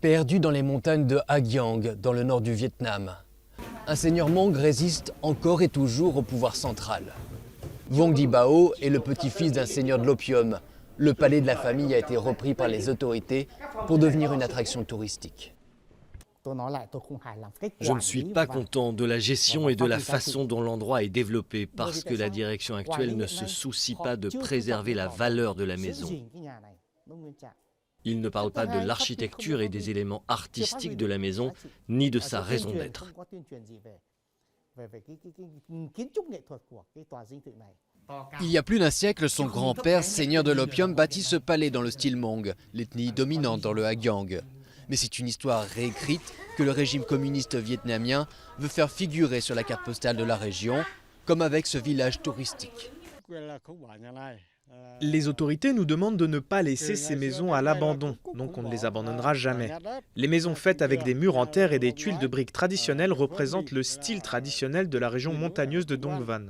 Perdu dans les montagnes de Ha Giang, dans le nord du Vietnam, un seigneur Hmong résiste encore et toujours au pouvoir central. Vong Di Bao est le petit-fils d'un seigneur de l'opium. Le palais de la famille a été repris par les autorités pour devenir une attraction touristique. Je ne suis pas content de la gestion et de la façon dont l'endroit est développé parce que la direction actuelle ne se soucie pas de préserver la valeur de la maison. Il ne parle pas de l'architecture et des éléments artistiques de la maison, ni de sa raison d'être. Il y a plus d'un siècle, son grand-père, seigneur de l'opium, bâtit ce palais dans le style Hmong, l'ethnie dominante dans le Ha Giang. Mais c'est une histoire réécrite que le régime communiste vietnamien veut faire figurer sur la carte postale de la région, comme avec ce village touristique. Les autorités nous demandent de ne pas laisser ces maisons à l'abandon, donc on ne les abandonnera jamais. Les maisons faites avec des murs en terre et des tuiles de briques traditionnelles représentent le style traditionnel de la région montagneuse de Dong Van.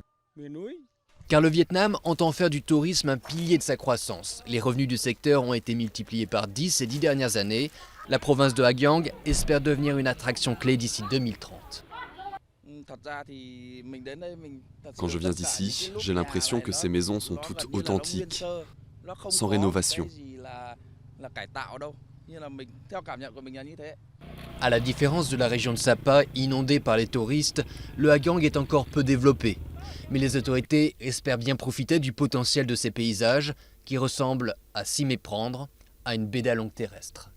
Car le Vietnam entend faire du tourisme un pilier de sa croissance. Les revenus du secteur ont été multipliés par 10 ces 10 dernières années. La province de Ha Giang espère devenir une attraction clé d'ici 2030. Quand je viens d'ici, j'ai l'impression que ces maisons sont toutes authentiques, sans rénovation. À la différence de la région de Sapa, inondée par les touristes, le Ha Giang est encore peu développé. Mais les autorités espèrent bien profiter du potentiel de ces paysages qui ressemblent, à s'y méprendre, à une baie d'Along terrestre.